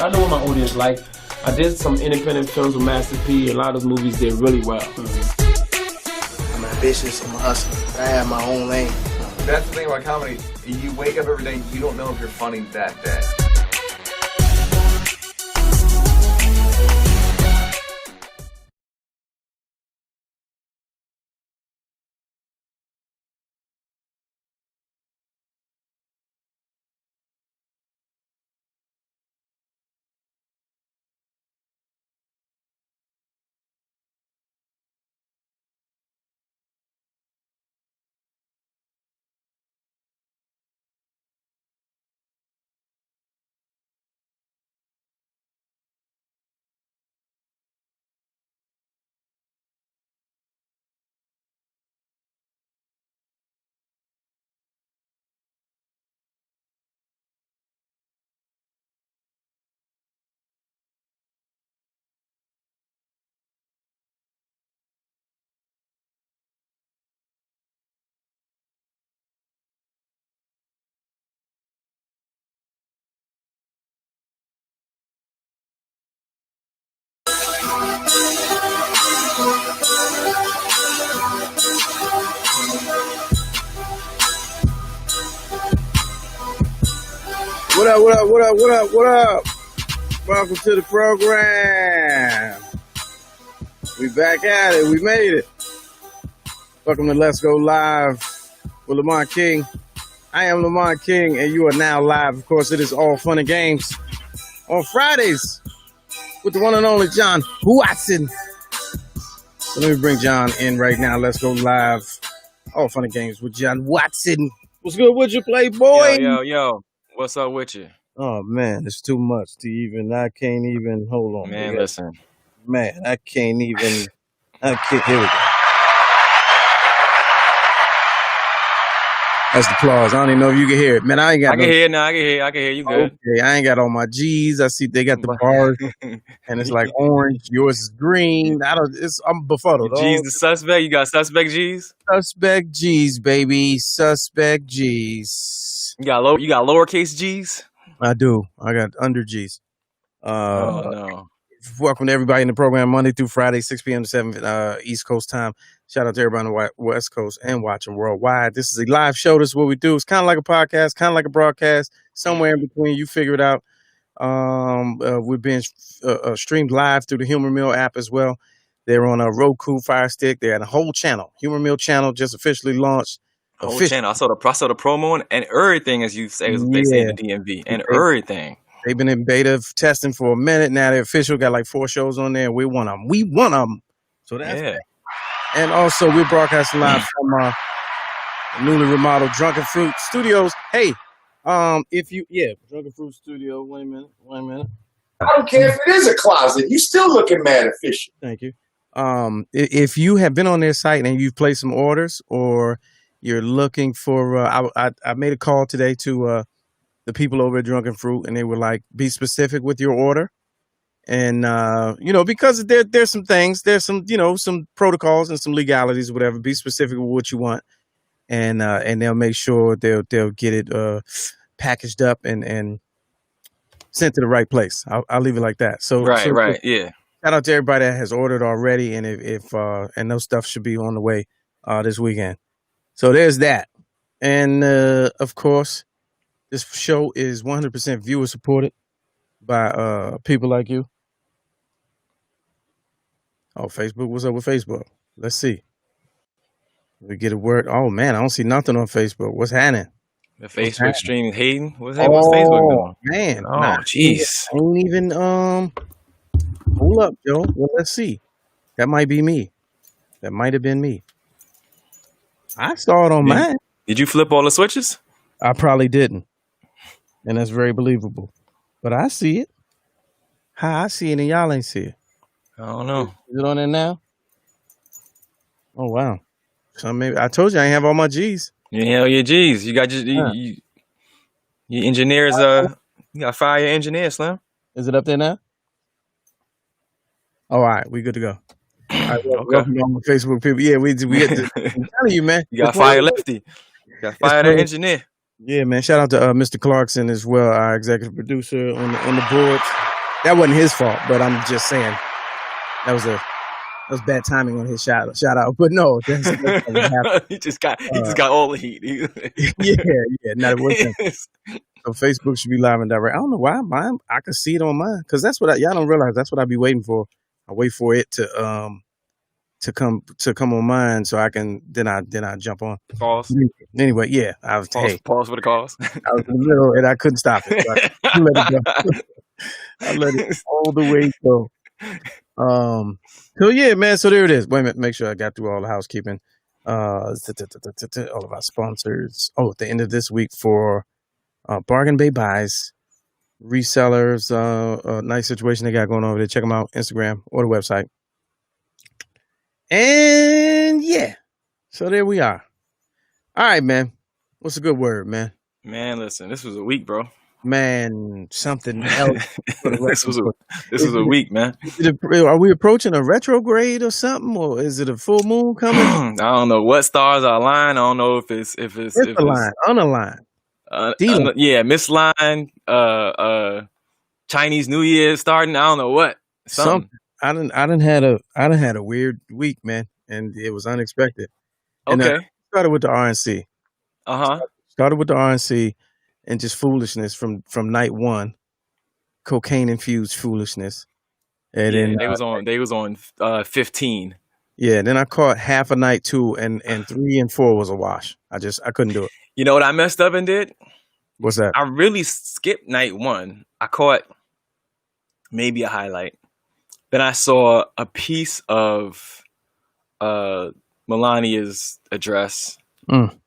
I know what my audience like. I did some independent films with Master P. A lot of those movies did really well. I'm ambitious. I'm a hustler. I have my own lane. That's the thing about comedy. You wake up every day, you don't know if you're funny that day. What up, what up, what up, what up, what up? Welcome to the program. We back at it. We made it. Welcome to Let's Go Live with Lamont King. I am Lamont King, and you are now live. Of course, it is all fun and games on Fridays with the one and only John Watson. So let me bring John in right now. Let's go live. All fun and games with John Watson. What's good with you, Playboy? Yo. What's up with you? Oh, man, it's too much to even, I can't even, hold on. Man, listen. Man, I can't even, here we go. That's the applause. I don't even know if you can hear it. Man, I ain't got I can hear it now. I can hear you good. Okay, I ain't got all my G's. I see they got the bars, and it's like orange. Yours is green. I'm befuddled. G's the suspect? You got suspect G's? Suspect G's, baby. Suspect G's. You got lowercase G's? I do. I got under G's. Oh, no. Welcome to everybody in the program Monday through Friday, 6 p.m. to 7 East Coast time. Shout out to everybody on the West Coast and watching worldwide. This is a live show. This is what we do. It's kind of like a podcast, kind of like a broadcast, somewhere in between. You figure it out. We're being streamed live through the Humor Mill app as well. They're on a Roku Fire Stick. They're on a whole channel. Humor Mill channel just officially launched. Whole channel. I saw the promo and everything, as you say, they say in the DMV, and everything. They've been in beta testing for a minute. Now they're official. Got like 4 shows on there. We want them. So that's great. And also, we're broadcasting live from newly remodeled Drunken Fruit Studios. Hey, Drunken Fruit Studio. Wait a minute. I don't care if it is a closet. You still looking mad efficient. Thank you. If you have been on their site and you've placed some orders, or you're looking for, I made a call today to the people over at Drunken Fruit, and they were like, be specific with your order. And, because there's some things, there's some, some protocols and some legalities, whatever. Be specific with what you want. And they'll make sure they'll get it packaged up and sent to the right place. I'll leave it like that. Right. Yeah. Shout out to everybody that has ordered already. And if those stuff should be on the way this weekend. So there's that. And, of course, this show is 100% viewer supported by people like you. Oh, Facebook. What's up with Facebook? Let's see. We get a word. Oh, man, I don't see nothing on Facebook. What's happening? The Facebook stream is hating. What's Facebook doing? Man. Oh, jeez. I ain't even, hold up, Joe. Well, let's see. That might be me. That might have been me. I saw it on mine. Did you flip all the switches? I probably didn't. And that's very believable. But I see it. How I see it and y'all ain't see it. I don't know. Is it on there now? Oh, wow. So maybe I told you I ain't have all my G's. You ain't have your G's. You got your engineers. You got to fire your engineer, Slim. Is it up there now? All right. We good to go. All right, welcome on Facebook people. Yeah, we get to, I'm telling you, man. You got to fire Lefty. You got to fire that engineer. Yeah, man. Shout out to Mr. Clarkson as well, our executive producer on the board. That wasn't his fault, but I'm just saying that was bad timing on his shout out. But no, that's what happened. he just got all the heat. Yeah. No, it wasn't. So Facebook should be live and direct. I don't know why mine. I can see it on mine because that's what y'all don't realize. That's what I be waiting for. I wait for it to come on mine so I can then I jump on. Pause. Anyway, yeah, I was pause for the cause. I was in the middle and I couldn't stop it. So I let it go. I let it all the way go. So yeah, man. So there it is. Wait a minute. Make sure I got through all the housekeeping. All of our sponsors. Oh, at the end of this week for Bargain Bay Buys, resellers. Nice situation they got going over there. Check them out, Instagram or the website. And yeah, so there we are. All right, man. What's a good word, man? Man, listen, this was a week, bro. Man, something else. this was a week, man. Are we approaching a retrograde or something, or is it a full moon coming? I don't know what stars are aligned. I don't know if it's unaligned. Yeah, misaligned. Chinese New Year starting. I don't know what. Something. I done had a weird week, man, and it was unexpected. Okay. And started with the RNC. Started with the RNC. And just foolishness from night one, cocaine infused foolishness, and then they was on 15. Yeah, then I caught half a night 2, and 3 and 4 was a wash. I couldn't do it. You know what I messed up and did? What's that? I really skipped night 1. I caught maybe a highlight. Then I saw a piece of Melania's address, and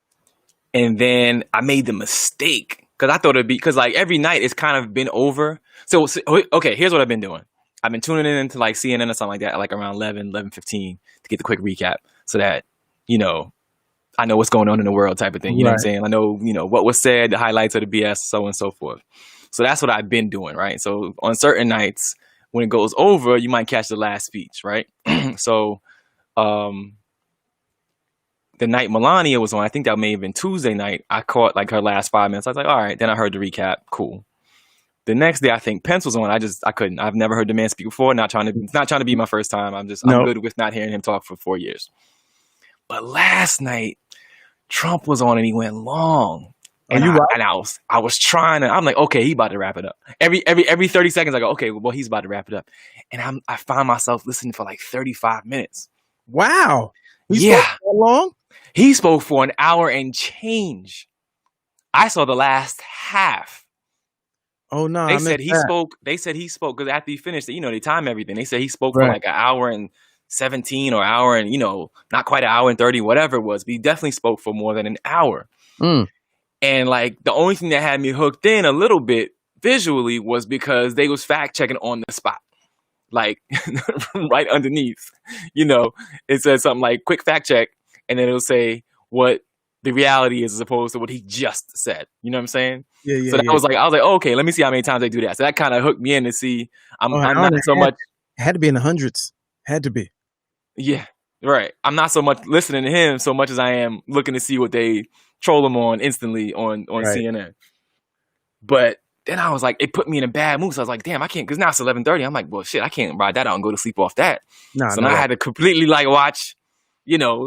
then I made the mistake. Because I thought it'd be, because like every night it's kind of been over. So, okay, here's what I've been doing. I've been tuning in into like CNN or something like that, like around 11:15 to get the quick recap so that, I know what's going on in the world type of thing. You know what I'm saying? I know, what was said, the highlights of the BS, so on and so forth. So that's what I've been doing, right? So on certain nights, when it goes over, you might catch the last speech, right? So, the night Melania was on, I think that may have been Tuesday night, I caught like her last 5 minutes. I was like, all right. Then I heard the recap. Cool. The next day, I think Pence was on. I couldn't. I've never heard the man speak before. It's not trying to be my first time. I'm good with not hearing him talk for 4 years. But last night, Trump was on and he went long. And I was trying to, I'm like, okay, he about to wrap it up. Every 30 seconds, I go, okay, well, he's about to wrap it up. And I find myself listening for like 35 minutes. Wow. How long? He spoke for an hour and change. I saw the last half. Oh no! They said he spoke because after he finished, they time everything. They said he spoke for like an hour and 17 or hour and not quite an hour and 30, whatever it was. But he definitely spoke for more than an hour. And like the only thing that had me hooked in a little bit visually was because they was fact checking on the spot, like right underneath. It says something like "quick fact check." And then it'll say what the reality is as opposed to what he just said. You know what I'm saying? Yeah. So I was like, oh, okay, let me see how many times they do that. So that kind of hooked me in to see. I'm not so much. It had to be in the hundreds. Had to be. Yeah, right. I'm not so much listening to him so much as I am looking to see what they troll him on instantly on CNN. But then I was like, it put me in a bad mood. So I was like, damn, I can't, because now it's 11:30. I'm like, well, shit, I can't ride that out and go to sleep off that. Now I had to completely like watch.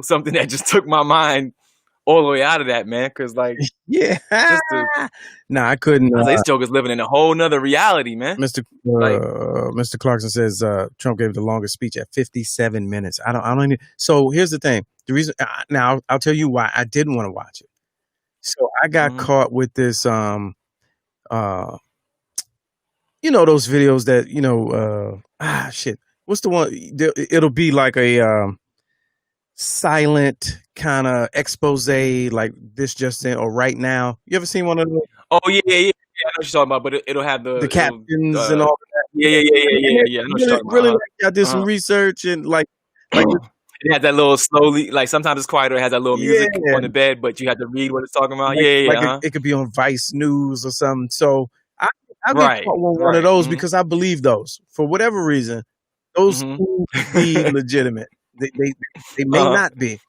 Something that just took my mind all the way out of that, man. Because, like, I couldn't. This joker's living in a whole nother reality, man. Mr. Clarkson says Trump gave the longest speech at 57 minutes. I don't even. So here's the thing. The reason now I'll tell you why I didn't want to watch it. So I got caught with this. Those videos that shit. What's the one? It'll be like a silent kind of expose, like this just in or right now. You ever seen one of those? Oh yeah. I know what you're talking about, but it'll have the captions and all that. Yeah. I know really like I did some research and like it has that little slowly, like sometimes it's quiet or it has that little music on the bed, but you have to read what it's talking about. It could be on Vice News or something. So I get caught one of those because I believe those for whatever reason. Those could be legitimate. They may not be,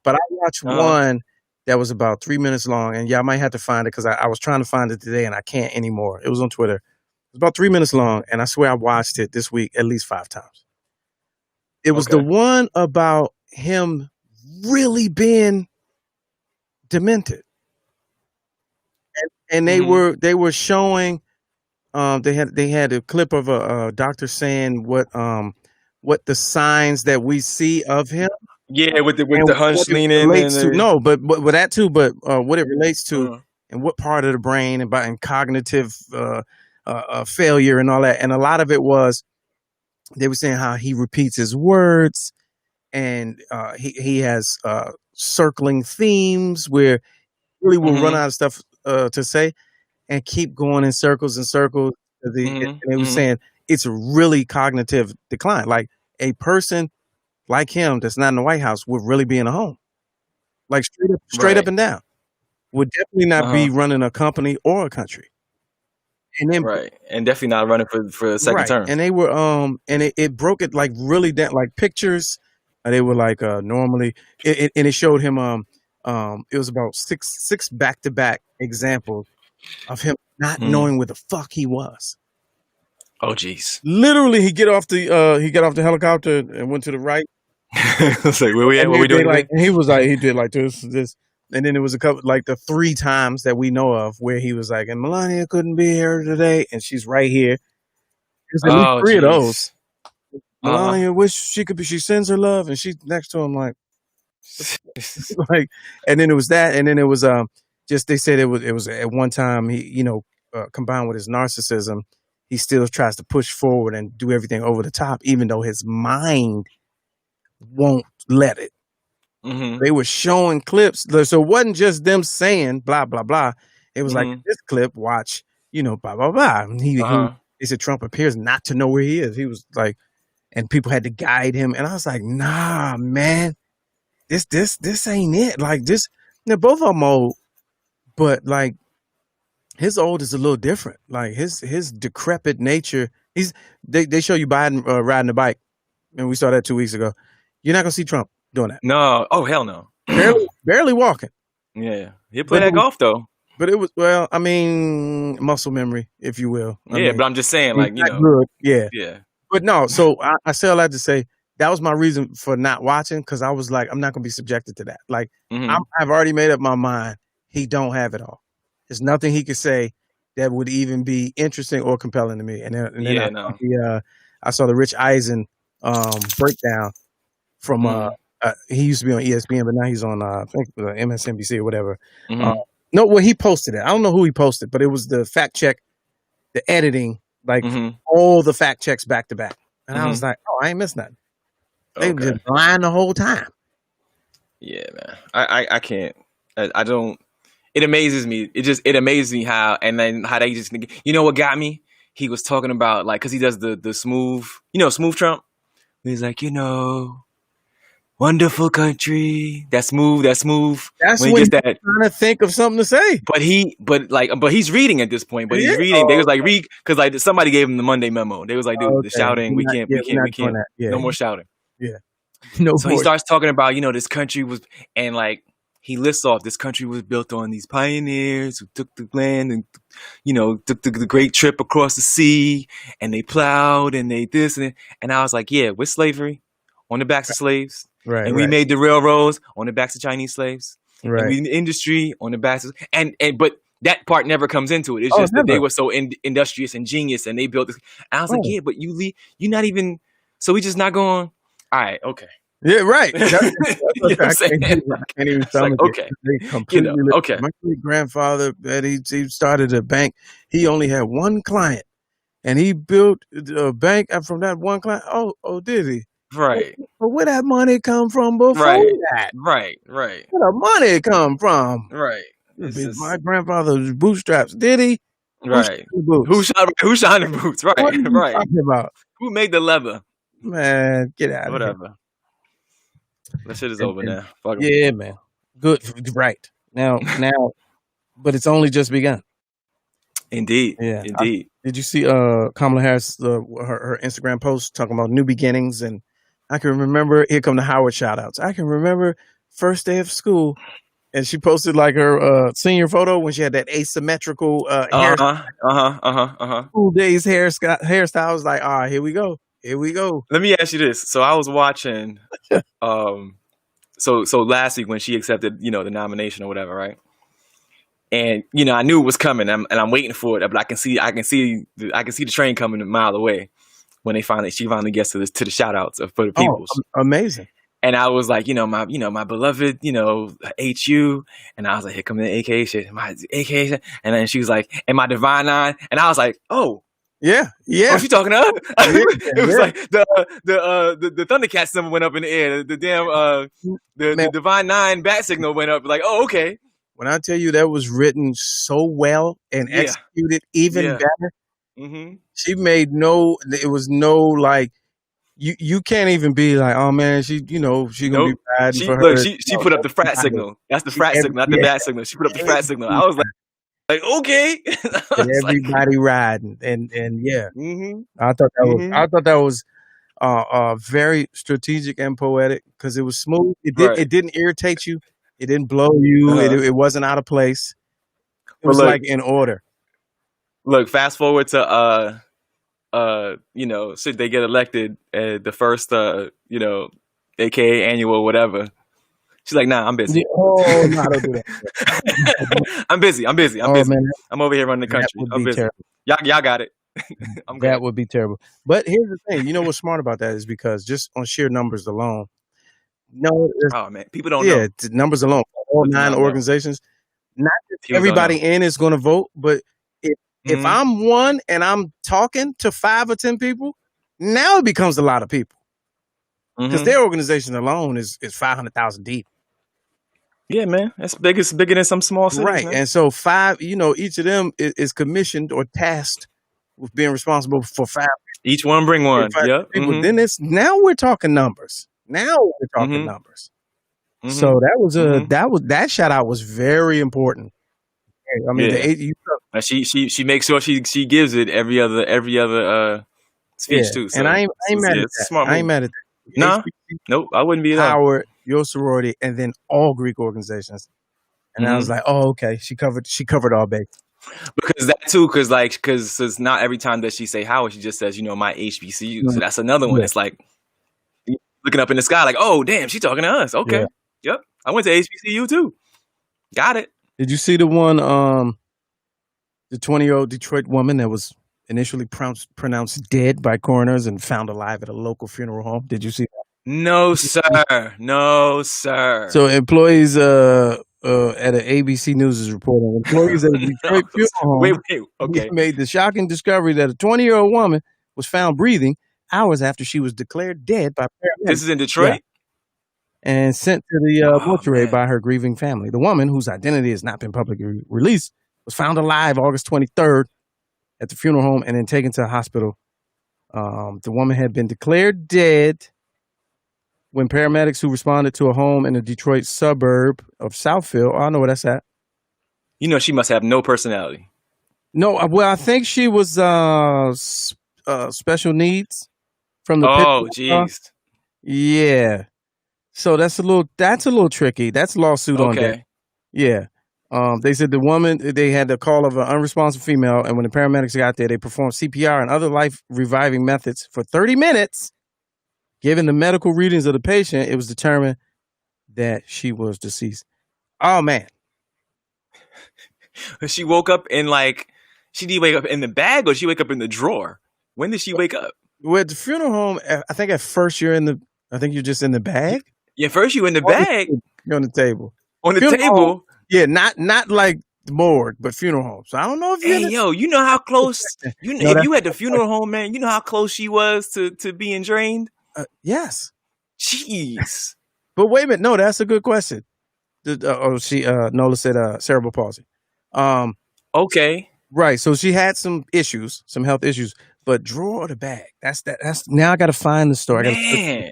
but I watched one that was about 3 minutes long, and I might have to find it because I was trying to find it today and I can't anymore. It was on Twitter. It It's about 3 minutes long, and I swear I watched it this week at least 5 times. It was the Okay. one about him really being demented, and Mm-hmm. they were showing. They had a clip of a doctor saying what the signs that we see of him Yeah, with and the what hunch it leaning and relates to. No, but that too. But what it relates to uh, and what part of the brain and cognitive failure and all that. And a lot of it was they were saying how he repeats his words and he has circling themes where really will run mm-hmm, out of stuff to say and keep going in circles and circles. mm-hmm, And it was mm-hmm. saying it's really cognitive decline. Like a person like him that's not in the White House would really be in a home, like straight up Right. and down. Would definitely not Uh-huh. be running a company or a country. And then Right. And definitely not running for a second right, term. and they were and it broke it like really down, like pictures. They were like normally and it showed him it was about six back to back examples of him not Mm-hmm. knowing where the fuck he was. Oh, jeez. Literally, he got off the helicopter and went to the right, It's like, where we at? and What we they doing like today? he was like he did like this, and then it was a couple like the 3 times that we know of where he was like, and Melania couldn't be here today, and she's right here. There's at least Oh, 3 of those. jeez. Uh-huh. Melania wish she could be. She sends her love, and she's next to him like like, and then it was that, and then it was just they said it was at one time he combined with his narcissism, he still tries to push forward and do everything over the top, even though his mind won't let it. Mm-hmm. They were showing clips, so it wasn't just them saying blah blah blah. It was like Mm-hmm. this clip, watch, blah blah blah. And he Uh-huh. they said Trump appears not to know where he is. He was like, and people had to guide him, and I was like, nah, man, this ain't it. Like this, both of them old, but like his old is a little different. Like his decrepit nature. They show you Biden riding a bike, and we saw that 2 weeks ago. You're not gonna see Trump doing that. No. Oh, hell no. Barely walking. Yeah. He'll play But that golf though. it was well, I mean, muscle memory, if you will. I Yeah, mean, but I'm just saying, he's like, not good. Yeah. yeah. But no, so I say all that to say that was my reason for not watching, because I was like, I'm not gonna be subjected to that. Like Mm-hmm. I've already made up my mind. He don't have it all. There's nothing he could say that would even be interesting or compelling to me. And then Yeah, no. I saw the Rich Eisen breakdown from Mm-hmm. he used to be on ESPN, but now he's on I think MSNBC or whatever. Mm-hmm. No, well, he posted it. I don't know who he posted, but it was the fact check, the editing, like Mm-hmm. all the fact checks back to back. And I was Mm-hmm. like, oh, I ain't missed nothing. They were Okay. just lying the whole time. Yeah, man. I can't. I don't. It amazes me. It amazes me how, and then how they just, you know what got me? He was talking about, like, because he does the smooth, smooth Trump. He's like, wonderful country. That's smooth. That's smooth. That's When he when gets he's that, trying to think of something to say. but he's reading at this point. But he's Yeah. reading. They was like, read, because like somebody gave him the Monday memo. They was like, dude, the Okay. shouting, we can't, We're not doing that. Yeah. no more shouting. Yeah. No So he more. starts talking about, this country was, and like he lists off, this country was built on these pioneers who took the land and, took the great trip across the sea, and they plowed and they this and I was like, yeah, with slavery on the backs of slaves, Right. and we made the railroads on the backs of Chinese slaves, and Right. we the industry on the backs of, and but that part never comes into it. It's Oh, just that they never. were so industrious and genius, and they built this. And I was like, Right. yeah, but you're not even. So we just not going. All right, okay. Yeah, right. You know what I'm saying? I can't even It's like, stomach it. okay, They completely okay. My great grandfather that he started a bank. He only had one client, and he built a bank from that one client. Oh, did he? Right, But where that money come from before right, that? right. Where the money come from? It's just, My grandfather's bootstraps. Did he? right. Who boots? Who shined the boots? Right, What are you right. talking about? Who made the leather? Man, get out of here. Whatever. That shit is over And- now. Fuck 'em. Yeah, man. Good. Right. Now, but it's only just begun. Indeed. Yeah. Indeed. Did you see Kamala Harris her Instagram post talking about new beginnings? And I can remember, here come the Howard shout outs. I can remember first day of school and she posted like her senior photo when she had that asymmetrical hair. School days hairstyle. I was like, all right, here we go. Let me ask you this. So I was watching, so last week when she accepted, the nomination or whatever, right? And I knew it was coming, and I'm waiting for it. But I can see the train coming a mile away when she finally gets to the shout outs for the people. Oh, amazing. And I was like, my beloved, HU, and I was like, here come the AKA shit, my AKA shit, and then she was like, and my Divine Nine, and I was like, oh. Yeah. Oh, she talking to us? It was yeah. like the Thundercats symbol went up in the air. The damn the Divine Nine bat signal went up. Like, oh, okay. When I tell you that was written so well and executed even better, she made it was no like you can't even be like, oh man, she gonna be bad for her. She put up the frat signal. That's the frat signal, not the bat signal. She put up the frat signal. I was like, okay. And everybody riding, and yeah, I thought that was very strategic and poetic because it was smooth. It didn't irritate you. It didn't blow you. It wasn't out of place. It was like in order. Look, fast forward to should they get elected the first AKA annual whatever. She's like, nah, I'm busy. Oh, no, don't do that. I'm busy. Man, I'm over here running the country. I'm busy. Terrible. Y'all got it. That would be terrible. But here's the thing. You know what's smart about that is because just on sheer numbers alone, people don't know. Yeah, numbers alone. All 9 organizations. Not that everybody in is going to vote, but if I'm one and I'm talking to 5 or 10 people, now it becomes a lot of people. Because their organization alone is 500,000 deep. Yeah, man, that's big. It's bigger than some small cities, right? Man. And so 5, each of them is commissioned or tasked with being responsible for 5. Each one bring one. Yep. Then now we're talking numbers. So that was that shout out was very important. I mean, she makes sure she gives it every other speech too. So, and I ain't mad at that. I ain't mad at that. No, nope, I wouldn't be there. Howard, your sorority, and then all Greek organizations. And I was like, oh, okay. She covered all bases. Because that too, because it's not every time that she say Howard, she just says, my HBCU. So that's another one. It's like looking up in the sky, like, oh damn, she talking to us. Okay, yep. I went to HBCU too. Got it. Did you see the one, the 20-year-old Detroit woman that was initially pronounced dead by coroners and found alive at a local funeral home? Did you see that? No, sir. So employees at an ABC News is reporting employees at a Detroit funeral home made the shocking discovery that a 20-year-old woman was found breathing hours after she was declared dead by paramedics. This is in Detroit? And sent to the mortuary by her grieving family. The woman, whose identity has not been publicly released, was found alive August 23rd at the funeral home and then taken to a hospital. The woman had been declared dead when paramedics who responded to a home in a Detroit suburb of Southfield. I know where that's at. She must have no personality. No, well, I think she was special needs from the. Oh, jeez. Yeah. So that's a little tricky. That's lawsuit on that. Yeah. They said the woman, they had the call of an unresponsive female, and when the paramedics got there, they performed CPR and other life-reviving methods for 30 minutes. Given the medical readings of the patient, it was determined that she was deceased. Oh, man. She woke up in she did wake up in the bag or she wake up in the drawer? When did she wake up? Well, at the funeral home, I think at first you're just in the bag. Yeah, first you in the bag. You're on the table. On the table? Yeah, not like the morgue, but funeral home. So I don't know if you know how close if you had the funeral home, man, you know how close she was to being drained? Yes. Jeez. But wait a minute, no, that's a good question. Nola said cerebral palsy. Okay. Right. So she had some health issues, but drawer or the bag. That's now I gotta find the story. Man,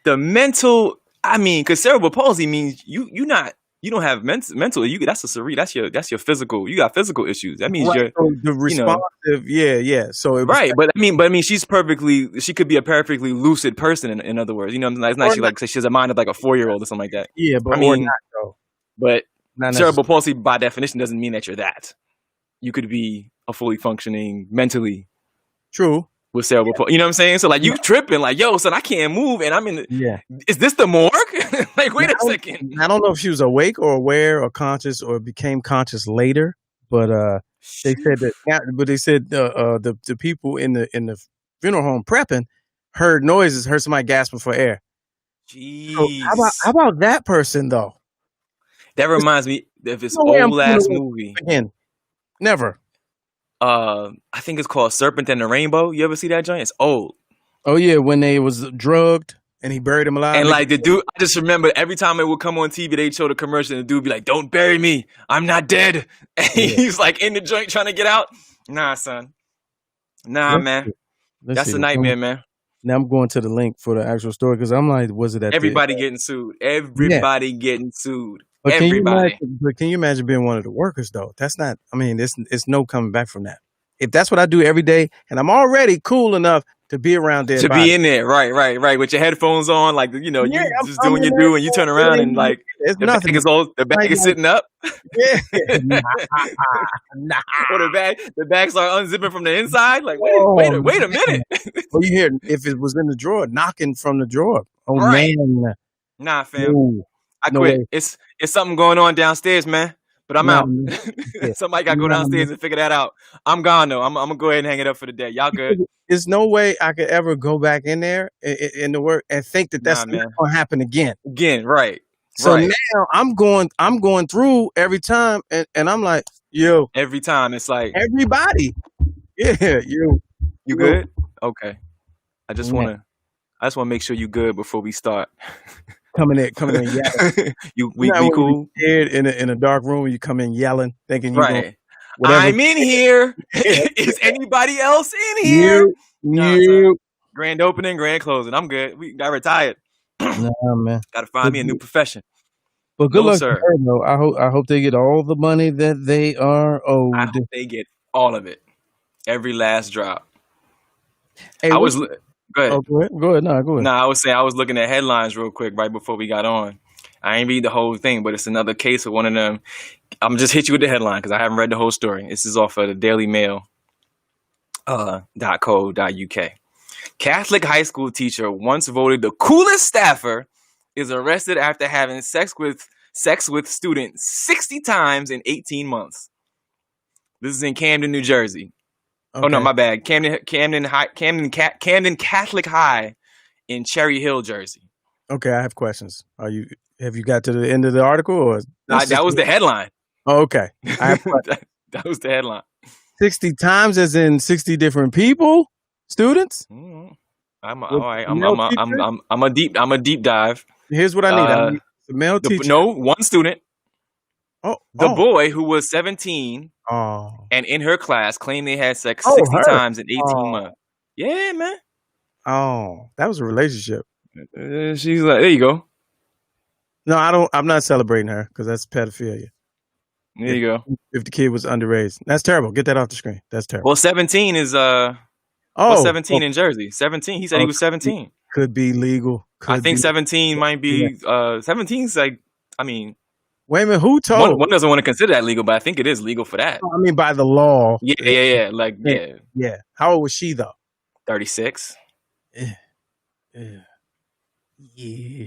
the mental, because cerebral palsy means you don't have mental. That's your physical. You got physical issues. That means you're the responsive. Yeah. So but she could be a perfectly lucid person. In other words, it's not she she has a mind of like a 4-year-old or something like that. Yeah, but or not though. But Not cerebral palsy by definition doesn't mean that you're that. You could be a fully functioning mentally true. with cerebral palsy. You know what I'm saying? So like you tripping, like, yo, son, I can't move, and I'm in the. Yeah. Is this the morgue? Like, wait a second. I don't know if she was awake or aware or conscious or became conscious later, but they said that. The people in the funeral home prepping heard noises, heard somebody gasping for air. Jeez. So how about that person though? That reminds me of this old ass movie. Again, never. I think it's called Serpent and the Rainbow. You ever see that joint? It's old. Oh yeah, when they was drugged and he buried him alive. And like the dude, I just remember every time it would come on TV, they'd show the commercial and the dude would be like, "Don't bury me, I'm not dead." And he's like in the joint trying to get out. Nah, son. Nah, man. That's a nightmare, man. Now I'm going to the link for the actual story because I'm like, was it at everybody getting sued? Everybody getting sued. But everybody. Can you imagine being one of the workers though? That's not. I mean, it's no coming back from that. If that's what I do every day, and I'm already cool enough to be around there, be in there, right, with your headphones on, like you just doing your do, and you turn around and like it's nothing. The bag is sitting up. Yeah, or the bags are unzipping from the inside. Like wait a minute. Well, you hear if it was in the drawer, knocking from the drawer. Oh right. Man, nah, fam. I quit. It's something going on downstairs, man. But I'm out. Somebody got to go downstairs and figure that out. I'm gone, though. I'm going to go ahead and hang it up for the day. Y'all good? There's no way I could ever go back in there in the work and think that's not going to happen again. Again, right. So now I'm going through every time, and I'm like, yo. Every time. It's like. Everybody. Yeah, you. You good? Okay. I just want to make sure you good before we start. Coming in yelling. we cool? Scared in a dark room, you come in yelling, thinking right. I'm in here. Is anybody else in here? You. Grand opening, grand closing. I'm good. We got retired. Nah, man. Got to find me a new profession. But good luck to her, though. I hope they get all the money that they are owed. I hope they get all of it. Every last drop. Hey, Go ahead. Oh, go ahead. No, go ahead. I was saying I was looking at headlines real quick right before we got on. I ain't read the whole thing, but it's another case of one of them. I'm just hit you with the headline because I haven't read the whole story. This is off of the Daily Mail. .co.uk. Catholic high school teacher once voted the coolest staffer is arrested after having sex with student 60 times in 18 months. This is in Camden, New Jersey. Okay. Oh no, my bad. Camden Catholic High in Cherry Hill, Jersey. Okay, I have questions. Have you got to the end of the article, or that was the headline? Oh, okay, I have that was the headline. 60 times, as in 60 different people, students. Mm-hmm. All right. I'm a deep dive. Here's what I need. I need a male teacher. No, one student. The boy who was 17 and in her class claimed they had sex 60 times in 18 months. Yeah, man. Oh, that was a relationship. She's like, there you go. No, I'm not celebrating her because that's pedophilia. There you go. If the kid was underage, that's terrible. Get that off the screen. That's terrible. Well, 17 is 17 in Jersey. 17. He said he was 17. Could be legal. I think 17 might be. 17's like. I mean. Wait a minute. Who told? One doesn't want to consider that legal, but I think it is legal for that. I mean, by the law. Yeah. Yeah. How old was she though? 36. Yeah.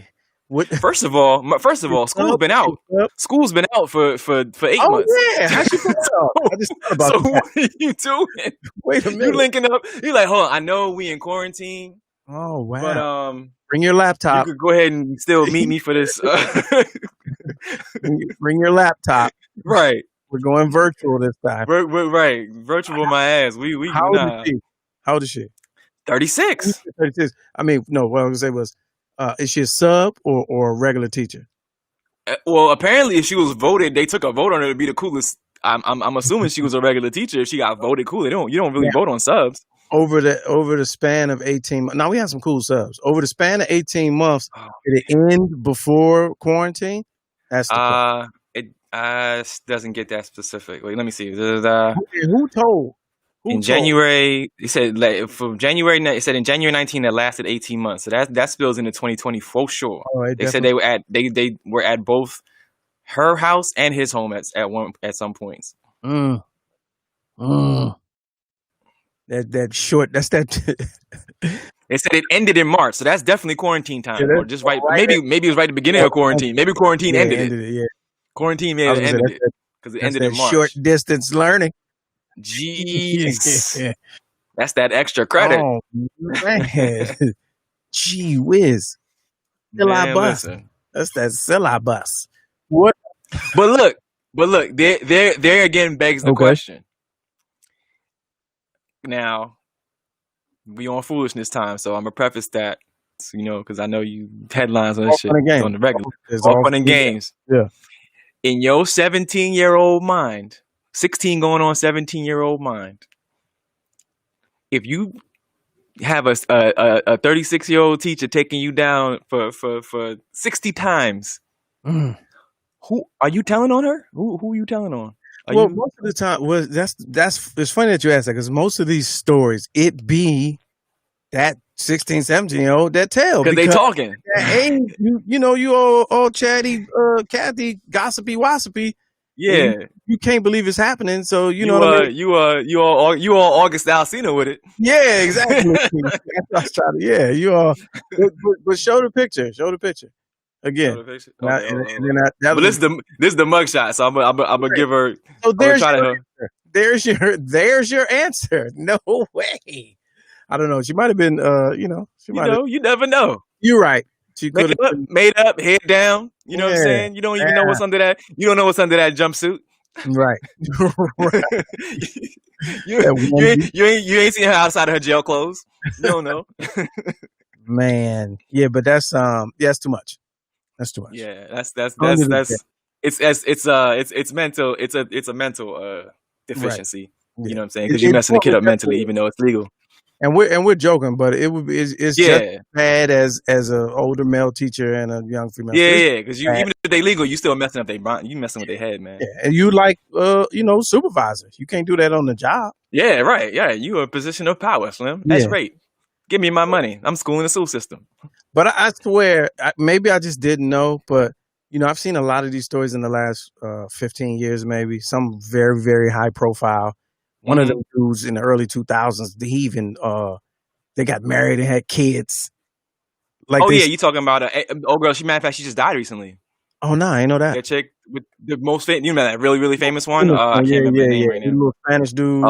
What? First of all, school's been out. School's been out for 8 months. Oh yeah, how'd you put that up? I just thought about that. What are you doing? Wait a minute. You linking up? You're like, hold on. I know we in quarantine. Oh wow. But bring your laptop. You could go ahead and still meet me for this. Bring your laptop. Right. We're going virtual this time. Right. Virtual my ass. We How old is she? 36. 36. I mean, no. What I was gonna say was. Is she a sub or a regular teacher? Well, apparently, if she was voted, they took a vote on her to be the coolest. I'm assuming she was a regular teacher. If she got voted cool, you don't really vote on subs. Over the span of 18 months. Now we have some cool subs. Over the span of 18 months, did it end before quarantine? That's the it doesn't get that specific. Wait, let me see. Who told? In January, he said from January. It said in January 19 that lasted 18 months. So that spills into 2020 for sure. Oh, they said they were at both her house and his home at some points. Mm. That short. That's that. They said it ended in March, so that's definitely quarantine time, Yeah, or just right. Maybe it was right at the beginning of quarantine. Maybe quarantine ended it. Yeah. Quarantine may have ended it because it ended in March. Short distance learning. Jeez, that's that extra credit. Oh man, gee whiz, syllabus. That's that syllabus. What? But look, there again begs the question. Now, we on foolishness time, so I'm gonna preface that, because I know you headlines on this shit on the regular. It's all fun and games. Yeah. In your 17-year-old mind, 16 going on 17-year-old mind, if you have a 36-year-old teacher taking you down for 60 times, who are you telling on her? Who are you telling on? Most of the time, it's funny that you asked that, because most of these stories, it be that 16, 17-year-old that tell, because they talking. Hey, you all chatty, Kathy, gossipy, wassipy. Yeah, you can't believe it's happening. So you know what I mean? You all August Alsina with it. Yeah, exactly. That's what I was trying to. Yeah, you all. But show the picture. Show the picture. Again. Okay, But this is the mugshot, so I'm gonna give her. So there's your answer. No way. I don't know. She might have been. You never know. You're right. She could have made up, head down. You know what I'm saying? You don't even know what's under that. You don't know what's under that jumpsuit. Right. Right. You ain't seen her outside of her jail clothes. You don't know. Man, yeah, but that's too much. That's too much. Yeah, that's it's mental. It's a mental deficiency. Right. You know what I'm saying? Because you're messing the kid up mentally, even though it's legal. And we're joking, but it's just as bad as an older male teacher and a young female. Yeah, because even if they legal, you still messing up you messing with their head, man. Yeah, and you supervisor. You can't do that on the job. Yeah, right. Yeah, you are a position of power, Slim. That's great. Give me my money. I'm schooling the school system. But I swear, maybe I just didn't know, but I've seen a lot of these stories in the last 15 years, maybe. Some very, very high profile. One of them dudes in the early 2000s, he even they got married and had kids. You talking about girl? She, matter of fact, she just died recently. Oh no, I ain't know that. That chick with the most famous, that really, really famous one. I can't remember the name right now. Little Spanish dude.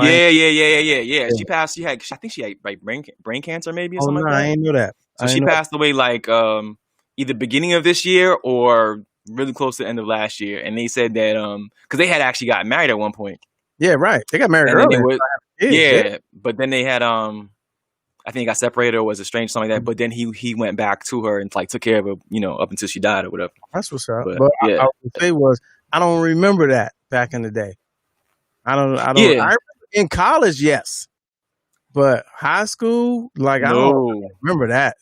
Yeah. She passed. I think she had like brain cancer, maybe, or something like that. I ain't know that. So she passed away like either beginning of this year or really close to the end of last year. And they said that because they had actually got married at one point. Yeah, right. They got married early. But then they had I think he got separated or was estranged, something like that. But then he went back to her and like took care of her, up until she died or whatever. That's what's up. But I would say I don't remember that back in the day. I don't. I remember in college, yes, but high school, I don't remember that.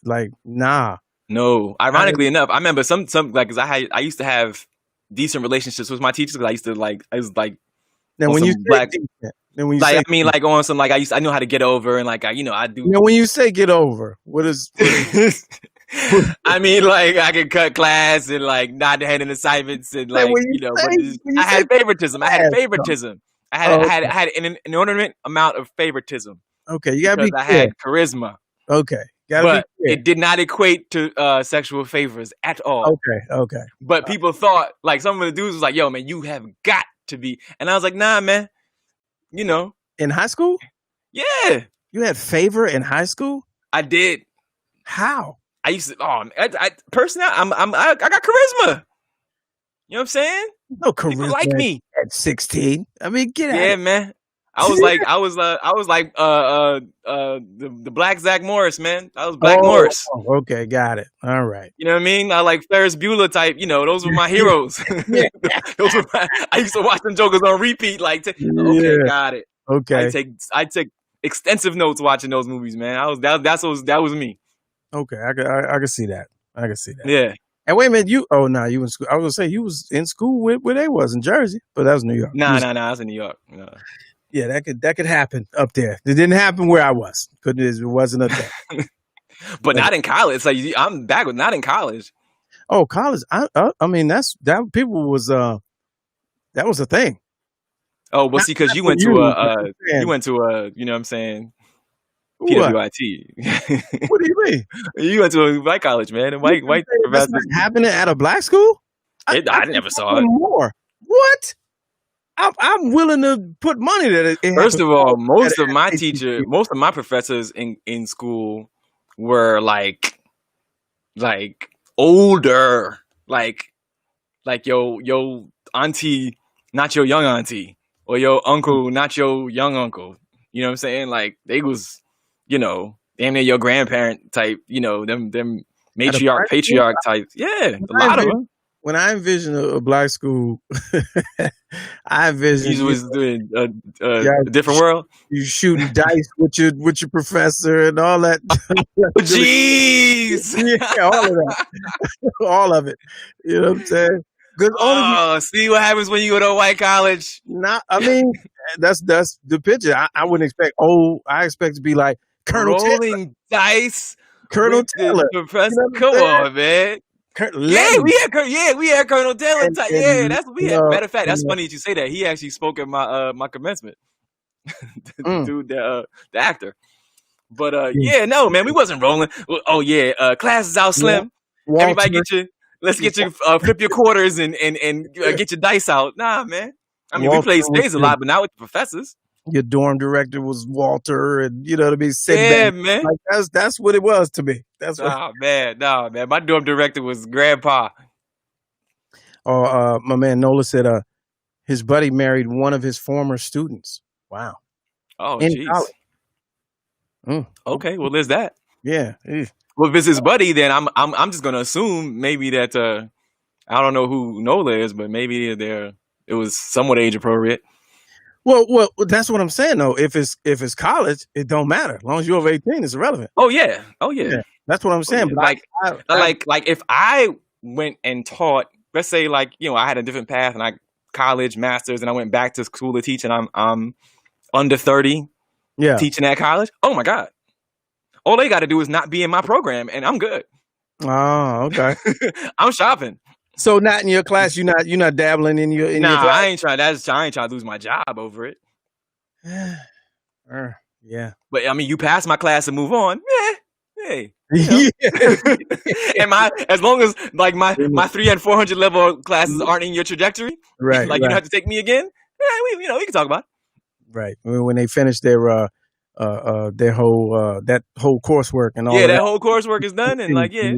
Nah. No. Ironically enough, I remember some because I used to have decent relationships with my teachers because I used to Then when you black, on some I know how to get over and I do. Now when you say get over, what is? I mean, I could cut class and not hand in assignments and I had favoritism. I had favoritism. I had an inordinate amount of favoritism. Okay, you gotta be. I had charisma. Okay, but it did not equate to sexual favors at all. Okay. But people thought some of the dudes was "Yo, man, you have got to be," and I was like, "Nah, man." In high school? Yeah. You had favor in high school? I did. How? I used to. Oh, personally, I got charisma. You know what I'm saying? No charisma. People like me at 16. I mean, get out. Yeah, man. I was like the Black Zach Morris, man. I was Black Morris. Oh, okay, got it. All right. You know what I mean? I like Ferris Bueller type. Those were my heroes. I used to watch them jokers on repeat. Okay, got it. Okay. I take extensive notes watching those movies, man. That was me. Okay, I can see that. I can see that. Yeah. And wait a minute, you in school. I was gonna say you was in school where they was in Jersey, but that was New York. Nah, I was in New York. No. Yeah, that could happen up there. It didn't happen where I was. It wasn't up there. But not in college. I'm back with not in college. Oh, college. I mean, that people was that was a thing. Oh, well, see, because Not you for went to you, but a, I'm saying, you know what I'm saying, what? PWIT. What do you mean? You went to a white college, man, and You white can white say that's not professors. happening at a black school? I I think never it saw it. happened more. What? I'm willing to put money that it First happened of more all, at HBCU. most of my professors in school were like older, like yo auntie, not your young auntie, or your uncle, not your young uncle. You know what I'm saying? Like they was, damn near your grandparent type. Them At a matriarch, black school? patriarch type. Yeah, When a I lot of envision, them. when I envision a black school, I envision He was doing yeah, a different world. you shooting dice with your professor and all that. Oh, jeez. Yeah, all of that, all of it. You know what I'm saying? Because only Oh, see what happens when you go to a white college. not. I mean, that's the picture. I wouldn't expect. Oh, I expect to be like Colonel Taylor. Rolling dice Colonel with the Taylor. You professor. know what Come I'm saying? on, man. Yeah, Letting we had Colonel Taylor. Yeah, and that's what we had. Matter of fact, that's and funny that you say that. He actually spoke at my commencement. The mm, dude, the actor. But yeah, yeah, no, man, we wasn't rolling. Oh yeah, class is out, yeah. Slim. Everybody Walter, let's get you flip your quarters and get your dice out. Nah, man. I mean, we Walter played was spades a lot, but not with the professors. your dorm director was Walter, and you know to be sitting Yeah, back man. like that's what it was to me. That's what. Nah, man. My dorm director was Grandpa. Oh, my man Nola said, his buddy married one of his former students. Wow, Oh, in jeez. college. Mm, Okay, well, there's that. yeah. Well, if it's his buddy, then I'm just gonna assume maybe that I don't know who Nola is, but maybe it was somewhat age appropriate. Well, that's what I'm saying though. If it's college, it don't matter. As long as you're over 18, it's irrelevant. Oh yeah, Yeah, that's what I'm saying. yeah. But Like if I went and taught, let's say like I had a different path and I college, masters, and I went back to school to teach, and I'm under 30 yeah. teaching at college. Oh my God, all they got to do is not be in my program, and I'm good. Oh, okay. I'm shopping. So not in your class, you're not dabbling in your Nah, class? I ain't trying. I ain't trying to lose my job over it. Yeah. But I mean, you pass my class and move on. Hey. Yeah. And as long as like my 300 and 400 level classes aren't in your trajectory, Right. like you don't have to take me again. Yeah, we can talk about it. Right. When they finish their whole that whole coursework and all Yeah, of that that. whole coursework is done, and like Yeah.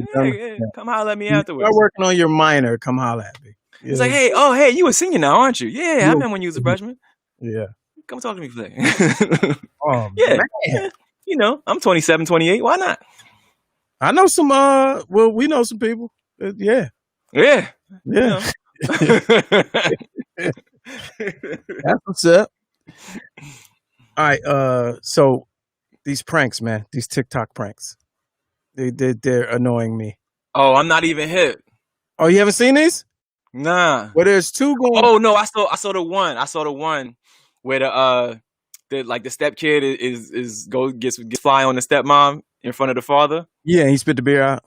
come holler at me You afterwards. start working on your minor, come holler at me. It's like, hey, you a senior now, aren't you? Yeah, I remember when you was a freshman. Yeah. Come talk to me for that. Oh, Yeah. man. I'm 27, 28. Why not? I know some we know some people. Yeah. Yeah. Yeah. That's what's up. All right, so these pranks, man, these TikTok pranks. They're annoying me. Oh, I'm not even hip. Oh, you haven't seen these? Nah. Well, there's two going. Oh no, I saw the one. I saw the one where the step kid is gets fly on the stepmom in front of the father. Yeah, he spit the beer out.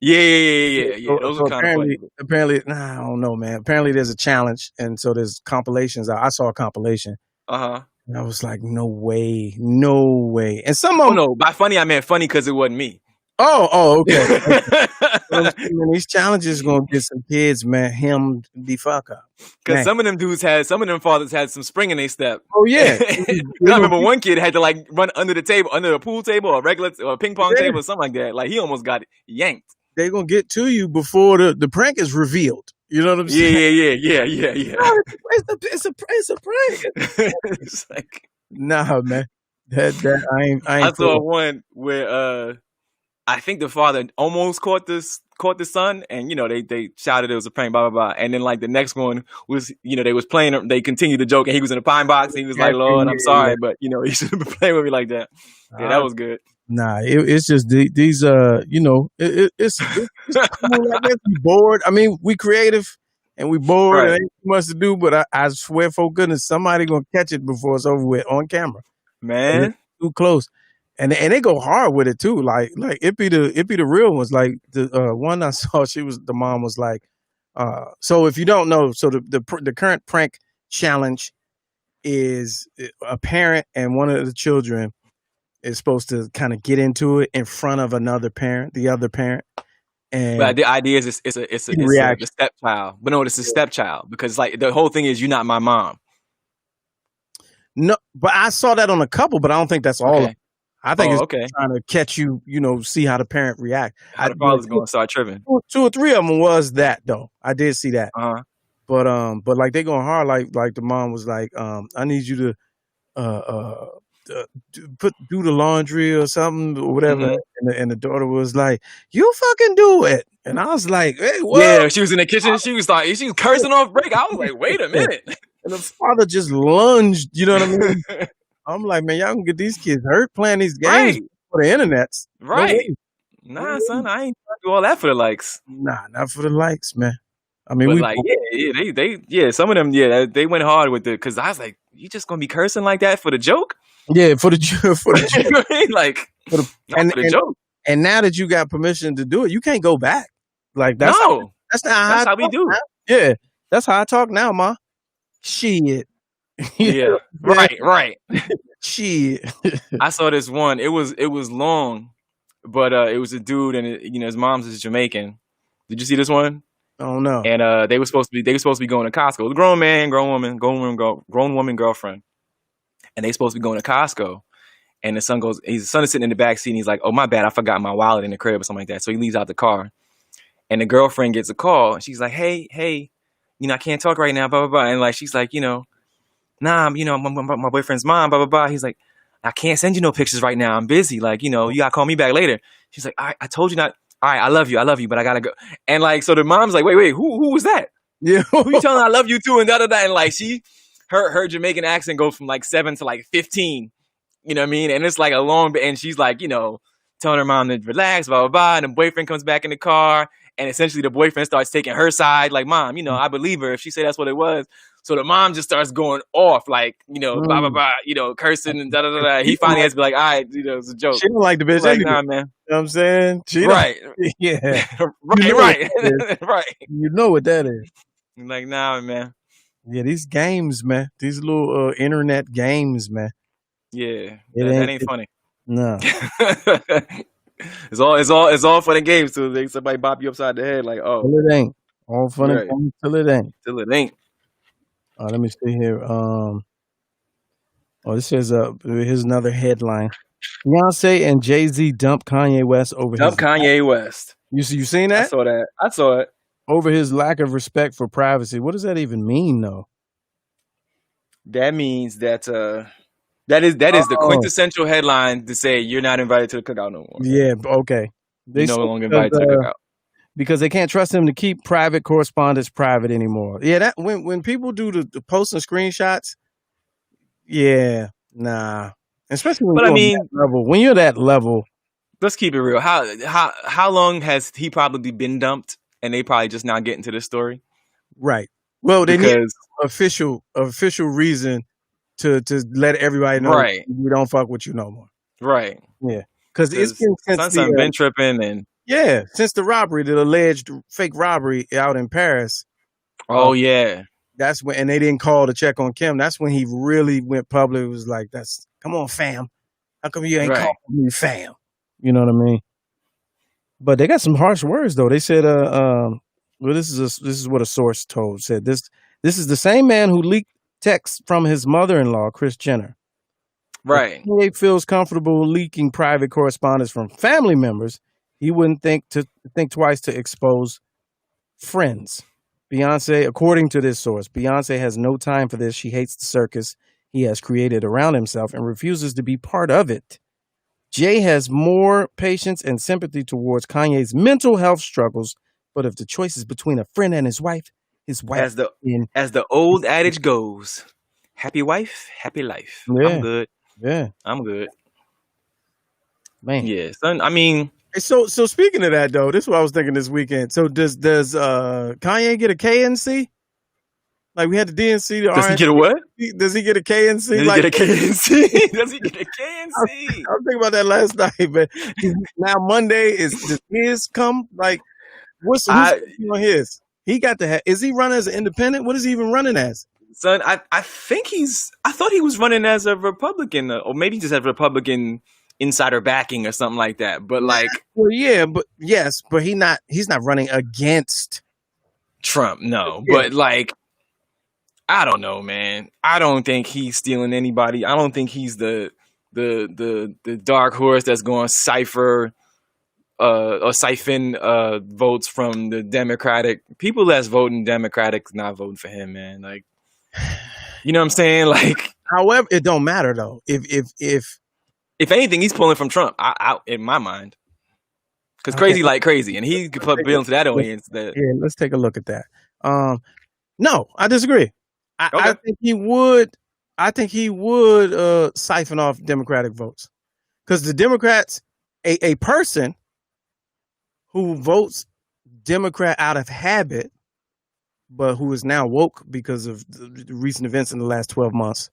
Yeah. Those are kind of funny. Apparently, I don't know, man. Apparently, there's a challenge, and so there's compilations. I saw a compilation. And I was like, no way. And some of them. Oh no, by funny I meant funny because it wasn't me. Oh, okay. These challenges gonna get some kids, man, hemmed the fuck up. Because some of them fathers had some spring in their step. Oh yeah. I remember one kid had to like run under the pool table or regular or ping pong table or something like that. Like he almost got yanked. They're gonna get to you before the prank is revealed. You know what I'm saying? Yeah. No, it's a prank. It's like, nah, man. That I ain't I saw cool. one where I think the father almost caught the son, and they shouted it was a prank, blah blah blah. And then like the next one was they was playing, they continued the joke, and he was in a pine box, and he was like, "Lord, I'm sorry, but he shouldn't be playing with me like that." Yeah, that was good. Nah, it's just these it's cool. I guess we bored. I mean, we creative and we bored. Right. And ain't too much to do, but I swear for goodness, somebody gonna catch it before it's over with on camera. Man, Too close. and they go hard with it too. Like it be the real ones. Like the one I saw, the mom was like, so if you don't know, so the current prank challenge is a parent and one of the children is supposed to kind of get into it in front of the other parent, and But the idea is it's the stepchild. But no, it's a stepchild because like the whole thing is you're not my mom. No, but I saw that on a couple, but I don't think that's all. Okay. I think it's okay. trying to catch you, see how the parent react. How the father's going to start tripping. Two or three of them was that though. I did see that. Uh-huh. But like they going hard. Like the mom was like, I need you to do the laundry or something or whatever. Mm-hmm. And the daughter was like, you fucking do it. And I was like, hey, what? Yeah, she was in the kitchen. She was cursing off break. I was like, wait a minute. And the father just lunged. You know what I mean? I'm like, man, y'all can get these kids hurt playing these games for the internets. Right. Nah, son, I ain't trying to do all that for the likes. Nah, not for the likes, man. I mean, they some of them, they went hard with it because I was like, you just gonna be cursing like that for the joke? Yeah, for the joke. You know what I mean? Like, for the joke. And now that you got permission to do it, you can't go back. Like that's that's how we do. Now. Yeah, that's how I talk now, ma. Shit. Yeah, right. Shit. I saw this one. It was long, but it was a dude, and his mom's is Jamaican. Did you see this one? Oh no. And they were supposed to be going to Costco. The grown man, grown woman, girlfriend, and they supposed to be going to Costco. And the son is sitting in the back seat, and he's like, "Oh my bad, I forgot my wallet in the crib or something like that." So he leaves out the car, and the girlfriend gets a call, and she's like, "Hey, I can't talk right now, blah blah blah." And like she's like, nah, my boyfriend's mom, blah, blah, blah. He's like, I can't send you no pictures right now. I'm busy. Like, you got to call me back later. She's like, I told you not. All right, I love you, but I got to go. And like, so the mom's like, wait, who was that? Yeah. Who you telling I love you too? And da-da-da. And like, her Jamaican accent goes from like 7 to like 15. You know what I mean? And it's like a long bit. And she's like, telling her mom to relax, blah, blah, blah. And the boyfriend comes back in the car. And essentially the boyfriend starts taking her side. Like, mom, I believe her if she said that's what it was. So the mom just starts going off, like, blah, blah, blah, cursing and da-da-da-da. He finally has to be like, all right, it's a joke. She don't like the bitch. Like, nah, man. You know what I'm saying? Right. Yeah. Right. Right. You know what that is. Like, nah, man. Yeah, these games, man. These little internet games, man. Yeah. That ain't funny. No. It's all for the games till somebody bop you upside the head like, oh. Till it ain't. All fun and games till it ain't. Till it ain't. Let me see here. This says here's another headline. Beyonce and Jay-Z dump Kanye West over Kanye West. You seen that? I saw it. Over his lack of respect for privacy. What does that even mean though? That means that that is the quintessential headline to say you're not invited to the cookout no more. Yeah, okay. You're no longer invited to the cookout. Because they can't trust him to keep private correspondence private anymore. Yeah, that when people do the posts and screenshots, yeah, nah. Especially when you're that level. Let's keep it real. How long has he probably been dumped and they probably just now getting to this story? Right. Well, they need official reason to let everybody know we don't fuck with you no more. Right. Yeah. Because it's been tripping and since the robbery, the alleged fake robbery out in Paris. Oh yeah, that's when, and they didn't call to check on Kim. That's when he really went public. It was like, come on, fam. How come you ain't calling me fam? You know what I mean? But they got some harsh words though. They said, well, this is what a source said. This is the same man who leaked texts from his mother-in-law, Kris Jenner. Right. If he feels comfortable leaking private correspondence from family members, he wouldn't think twice to expose friends. Beyonce, according to this source, Beyonce has no time for this. She hates the circus he has created around himself and refuses to be part of it. Jay has more patience and sympathy towards Kanye's mental health struggles, but if the choice is between a friend and his wife as the old adage goes, happy wife, happy life. Yeah. I'm good. Yeah. I'm good. Man. Yeah, son. I mean, so speaking of that though, this is what I was thinking this weekend. So does Kanye get a KNC? Like we had the DNC, the Does he RNC. get a what? Does he get a KNC? Does he Like, get a KNC? Does he get a KNC? I was thinking about that last night, but now Monday does his come? Like, who's on his? He got to have. Is he running as an independent? What is he even running as? Son, I thought he was running as a Republican, or maybe just as a Republican insider backing or something like that. But like, well, yeah, but he's not running against Trump. No, yeah. But like, I don't know, man. I don't think he's stealing anybody. I don't think he's the dark horse that's going to cipher or siphon votes from the Democratic people that's voting Democratic, not voting for him, man. Like, you know what I'm saying? Like, however, it don't matter though. If anything, he's pulling from Trump. I in my mind, because crazy like crazy, and he could put Bill into that audience. Yeah, let's take a look at that. No, I disagree. I think he would. I think he would siphon off Democratic votes, because the Democrats, a person who votes Democrat out of habit, but who is now woke because of the recent events in the last 12 months,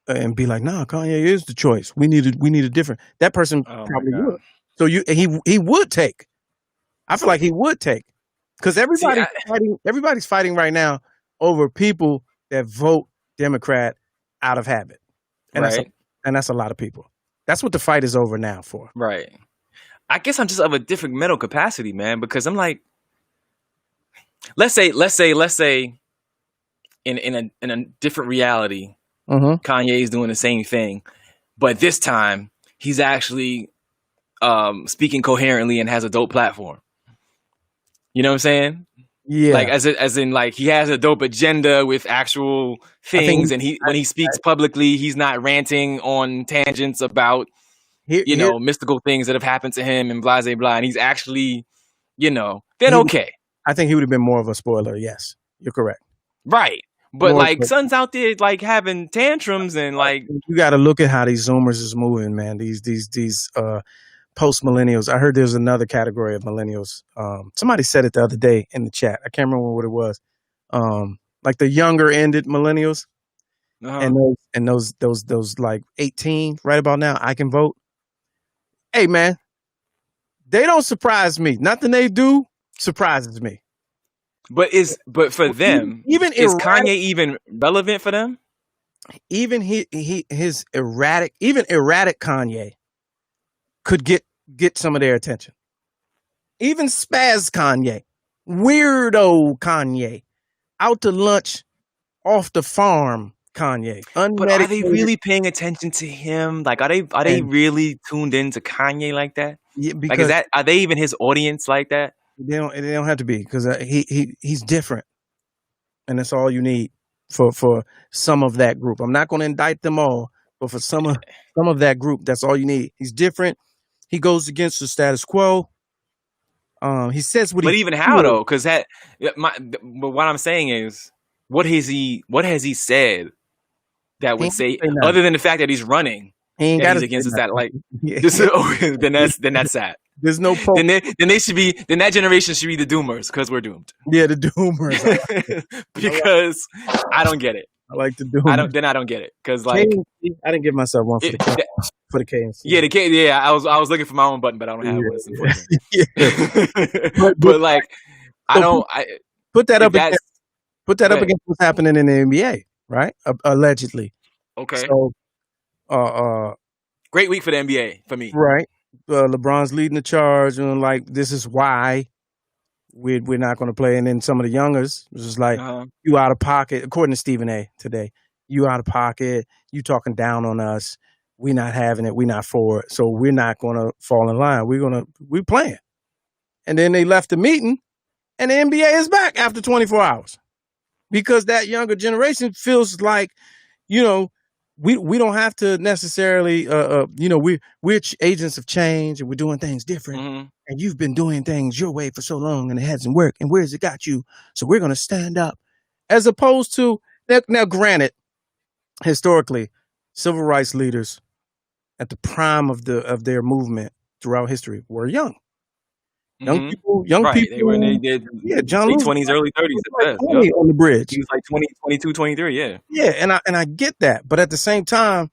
and be like, "Nah, Kanye is the choice. We need a different." That person probably would. So he would take. I feel like he would take, because everybody's fighting right now over people that vote Democrat out of habit, and that's a lot of people. That's what the fight is over now for. Right. I guess I'm just of a different mental capacity, man, because I'm like, let's say in a different reality, Kanye is doing the same thing, but this time he's actually speaking coherently and has a dope platform. You know what I'm saying? Yeah. Like as in like he has a dope agenda with actual things, and when he speaks publicly, he's not ranting on tangents about mystical things that have happened to him and blah blah blah. And he's actually, then okay. I think he would have been more of a spoiler. Yes, you're correct. Right. But like son's out there like having tantrums, and like you got to look at how these Zoomers is moving, man. These post millennials. I heard there's another category of millennials. Somebody said it the other day in the chat. I can't remember what it was. Like the younger ended millennials, and those like 18 right about now. I can vote. Hey man, they don't surprise me. Nothing they do surprises me. But for them, is Kanye even relevant for them? Even his erratic Kanye could get some of their attention. Even spaz Kanye, weirdo Kanye, out to lunch, off the farm Kanye. But are they really paying attention to him? Like, are they really tuned into Kanye like that? Yeah, because are they even his audience like that? They don't have to be, because he's different, and that's all you need for some of that group. I'm not going to indict them all, but for some of that group, that's all you need. He's different. He goes against the status quo. He says what. But even how though? Because but what I'm saying is, what has he said that would say, other than the fact that he's running, he's against the status? Like, then that's sad. There's no pope. Then that generation should be the doomers, because we're doomed. Yeah, the doomers. Because I don't get it. I like the doomers. I don't get it, because like I didn't give myself one for the KNC. Yeah, the K. Yeah, I was looking for my own button, but I don't have one. Yeah. but like I don't. Put that up against what's happening in the NBA, right? Allegedly. Okay. So, great week for the NBA for me. Right. LeBron's leading the charge, and like, this is why we're not going to play. And then some of the youngers was just like, you out of pocket. According to Stephen A. today, you out of pocket. You talking down on us. We're not having it. We're not for it. So we're not going to fall in line. We're playing. And then they left the meeting, and the NBA is back after 24 hours, because that younger generation feels like, we don't have to necessarily, we're agents of change, and we're doing things different. Mm-hmm. And you've been doing things your way for so long, and it hasn't worked. And where's it got you? So we're going to stand up, as opposed to now. Granted, historically, civil rights leaders at the prime of their movement throughout history were young. Hmm. Young Right. They were in people. their Yeah, John late Lewis 20s, early 30s was at like best. 20 Yep. on the bridge. He was like 20, 22, 23. Yeah. Yeah, and I get that, but at the same time,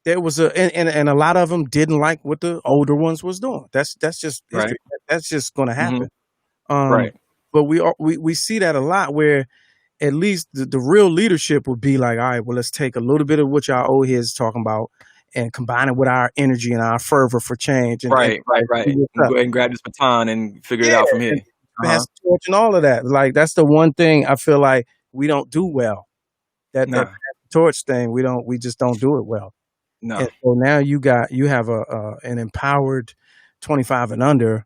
there was and a lot of them didn't like what the older ones was doing. That's just Right. history. That's just going to Hmm. happen. Um, Right. but we see that a lot where at least the real leadership would be like, all right, well, let's take a little bit of what y'all old heads talking about and combine it with our energy and our fervor for change and Right. Right. see Right. what's And up. go ahead and grab this baton and figure it Yeah, out from here. and Uh-huh. pass the torch and all of that. Like that's the one thing I feel like we don't do well. That Nah. pass the torch thing, we just don't do it well. No. And so now you have an empowered 25 and under,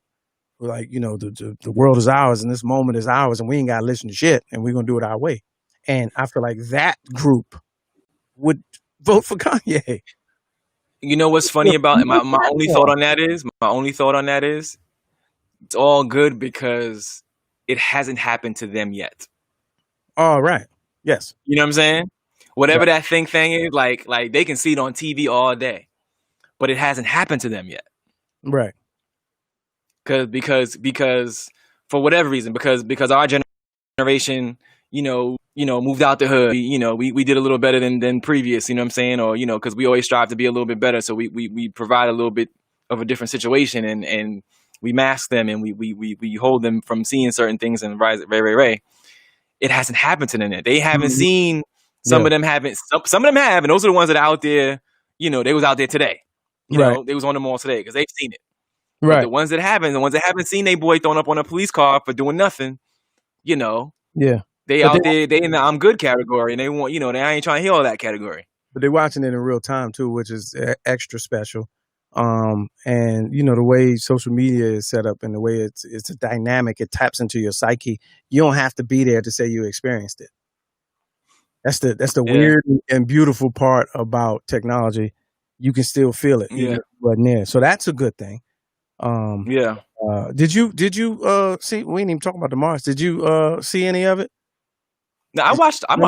like the world is ours and this moment is ours and we ain't got to listen to shit and we're gonna do it our way. And I feel like that group would vote for Kanye. You know what's funny about my only thought on that is it's all good because it hasn't happened to them yet. All right. Yes. You know what I'm saying? Whatever Right. that thing is, like they can see it on TV all day, but it hasn't happened to them yet. Right. Because for whatever reason, because our generation, moved out the hood. We did a little better than previous. You know what I'm saying? Or because we always strive to be a little bit better, so we provide a little bit of a different situation, and we mask them and we hold them from seeing certain things and rise Ray. It hasn't happened to them yet. They haven't seen. Some Yeah. of them haven't. Some of them have, and those are the ones that are out there. They was out there today. Right. They was on the mall today because they've seen it. But Right. the ones that haven't seen their boy thrown up on a police car for doing nothing, Yeah. they But out there, they in the I'm good category, and they want, they ain't trying to hear all that category. But they're watching it in real time too, which is extra special. And the way social media is set up and the way it's a dynamic, it taps into your psyche. You don't have to be there to say you experienced it. That's the Yeah. weird and beautiful part about technology. You can still feel it, even Yeah. if you wasn't there. So that's a good thing. Yeah. Did you see? We didn't even talk about the Mars. Did you see any of it? Now I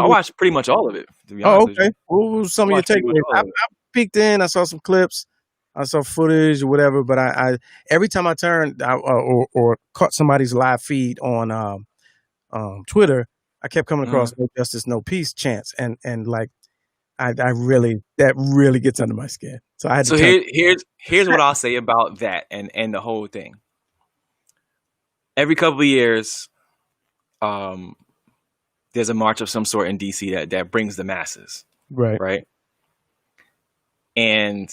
watched pretty much all of it. To be Oh, honest with okay. you. What was some of your Watched pretty much takeaways? all I of it. peeked in. I saw some clips. I saw footage or whatever. But I every time I turned or caught somebody's live feed on Twitter, I kept coming across "No Justice, No Peace" chants, and like that really gets under my skin. So I had to So turn. here's what I'll say about that and the whole thing. Every couple of years, there's a march of some sort in DC that brings the masses, Right. right? And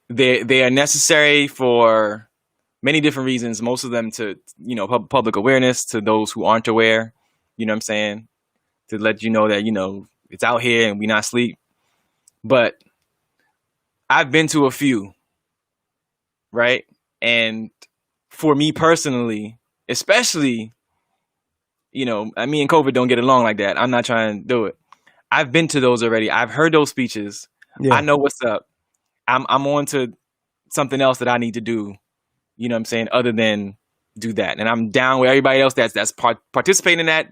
they are necessary for many different reasons. Most of them to public awareness to those who aren't aware. You know what I'm saying? To let you know that it's out here and we not sleep. But I've been to a few, right? And for me personally, especially, me and COVID don't get along like that. I'm not trying to do it. I've been to those already. I've heard those speeches. Yeah. I know what's up. I'm on to something else that I need to do. You know what I'm saying? Other than do that. And I'm down with everybody else that's participating in that.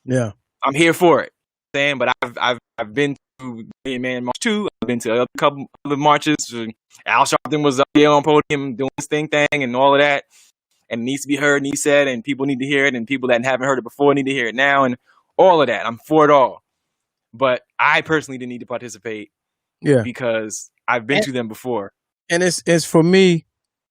Yeah. I'm here for it. But I've been to the Man March 2. I've been to a couple other marches. Al Sharpton was up there on podium doing his thing and all of that. And it needs to be heard, needs said, and people need to hear it, and people that haven't heard it before need to hear it now, and all of that. I'm for it all. But I personally didn't need to participate Yeah. because I've been to them before. And it's for me,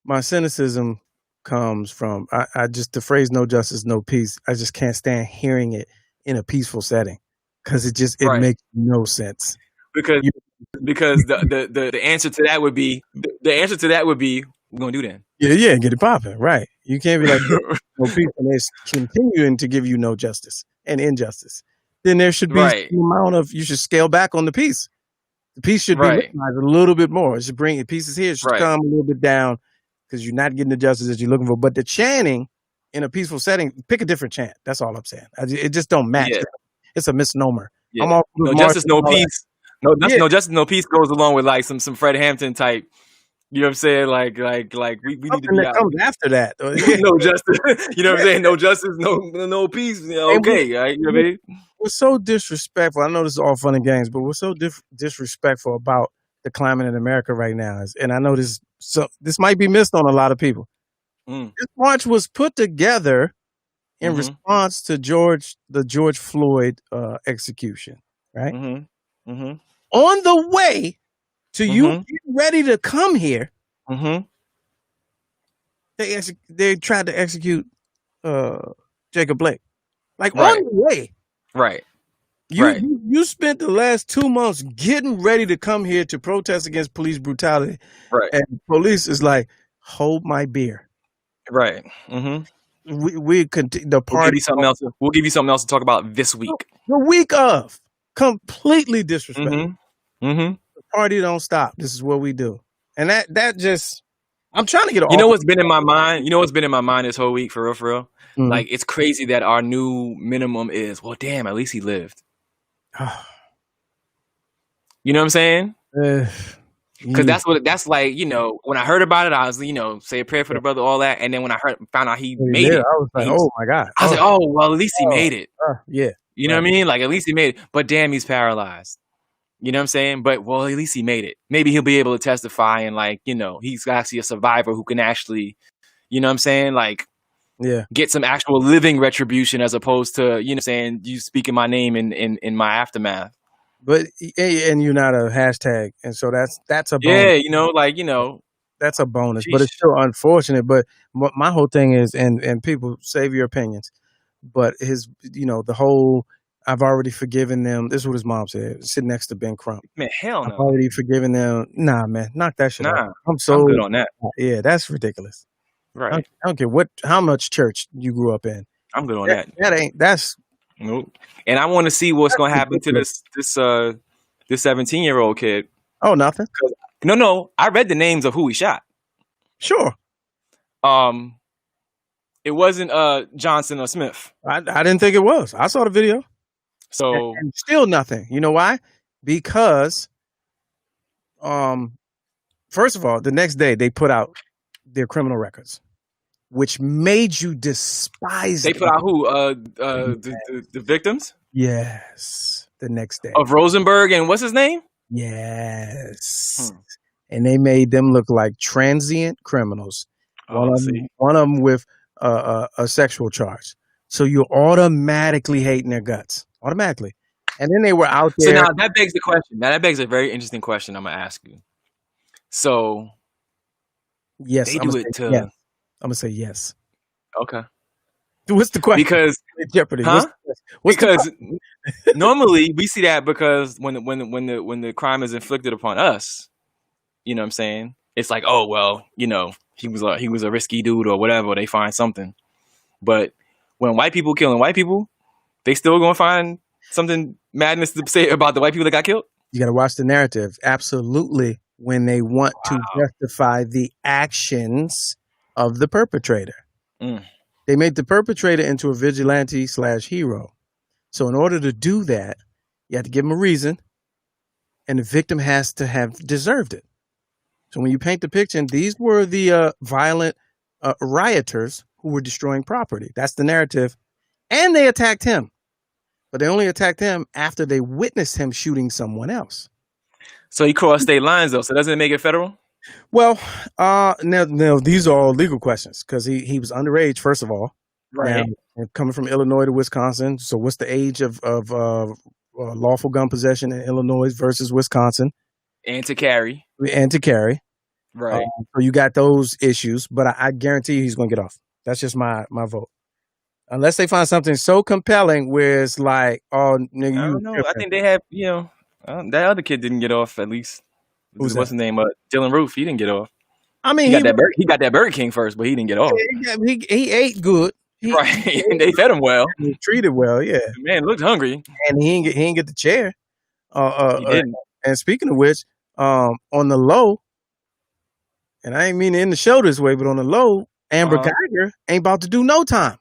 my cynicism comes from I just the phrase "no justice, no peace." I just can't stand hearing it in a peaceful setting because it Right. makes no sense. Because the answer to that would be we're gonna do that. Yeah, get it popping, right? You can't be like no peace and it's continuing to give you no justice and injustice. Then there should be Right. some amount of you should scale back on the peace. The peace should be Right. recognized a little bit more. It should bring pieces here. It should Right. come a little bit down because you're not getting the justice that you're looking for. But the chanting in a peaceful setting, pick a different chant. That's all I'm saying. It just don't match. Yeah. It's a misnomer. Yeah. I'm all for No the justice, no march and all that. peace. No, Yeah. no justice, no peace goes along with like some Fred Hampton type. You know what I'm saying? Like we need to Something be that out. comes after that. Yeah. No justice. You know what I'm saying? No justice, no peace. Okay, right? You know what I mean? We're so disrespectful. I know this is all fun and games, but we're so disrespectful about the climate in America right now. And I know this might be missed on a lot of people. This march was put together in response to the George Floyd execution, right? On the way to you getting ready to come here, they tried to execute Jacob Blake. Like on the way. Right. You spent the last 2 months getting ready to come here to protest against police brutality. Right. And police is like, hold my beer. Right. We continue the party. We'll give you something else to talk about this week. The week of. Completely disrespectful. The party don't stop. This is what we do. And that just, I'm trying to get. You know what's been in my mind? You know what's been in my mind this whole week, for real? Like, it's crazy that our new minimum is, well, damn, at least he lived. You know what I'm saying? Because that's like, you know, when I heard about it, I was, you know, say a prayer for the brother, all that. And then when I found out he made it, I was like, oh my God. I was like, oh, well, at least he made it. Yeah. You know what I mean? Like, at least he made it. But damn, he's paralyzed. You know what I'm saying? But, well, at least he made it. Maybe he'll be able to testify and, like, you know, he's actually a survivor who can actually, you know what I'm saying? Like, get some actual living retribution as opposed to, you know what I'm saying, you speaking my name in my aftermath. But, and you're not a hashtag. And so that's a bonus. Yeah, you know, like, you know. That's a bonus. But it's still unfortunate. But my whole thing is, and people, save your opinions. But his, you know, the whole, I've already forgiven them. This is what his mom said, sitting next to Ben Crump. Man, hell no. I've already forgiven them. Nah, man, knock that shit out. I'm good on that. Yeah, that's ridiculous. Right. I don't care how much church you grew up in. I'm good on that. That's nope. And I want to see what's going to happen to this 17-year-old kid. Oh, nothing. No. I read the names of who he shot. Sure. It wasn't Johnson or Smith. I didn't think it was. I saw the video. So and still nothing. You know why? Because first of all, the next day they put out their criminal records, which made you despise They put out who? The victims? Yes. The next day. Of Rosenberg and what's his name? Yes. And they made them look like transient criminals. One of them with a sexual charge. So you're automatically hating their guts. Automatically. And then they were out there. So now that begs the question. Now that begs a very interesting question I'm going to ask you. So yes, they do it to... Yes. I'm going to say yes. Okay. What's the question? Because Jeopardy. Huh? Because normally we see that because when the crime is inflicted upon us, you know what I'm saying? It's like, oh well, you know, he was a risky dude or whatever, they find something. But when white people killing white people, they still gonna find something madness to say about the white people that got killed? You gotta watch the narrative. Absolutely. When they want to justify the actions of the perpetrator. They made the perpetrator into a vigilante/hero. So in order to do that, you have to give him a reason, and the victim has to have deserved it. So when you paint the picture, these were the violent rioters who were destroying property. That's the narrative. And they attacked him. But they only attacked him after they witnessed him shooting someone else. So he crossed state lines, though. So doesn't it make it federal? Well, now these are all legal questions because he was underage, first of all. Right. Now, coming from Illinois to Wisconsin. So what's the age of lawful gun possession in Illinois versus Wisconsin? And to carry. Right. So you got those issues, but I guarantee you he's going to get off. That's just my vote. Unless they find something so compelling where it's like, oh, nigga, I don't know. I think they have, you know, that other kid didn't get off at least. What's his name? Dylan Roof. He didn't get off. I mean, he got that Burger King first, but he didn't get off. He ate good. Right. And they fed him well. He was treated well, yeah. The man looked hungry. And he didn't get the chair. He didn't. And speaking of which, on the low, and I ain't mean to end the show this way, but on the low, Amber Geiger ain't about to do no time.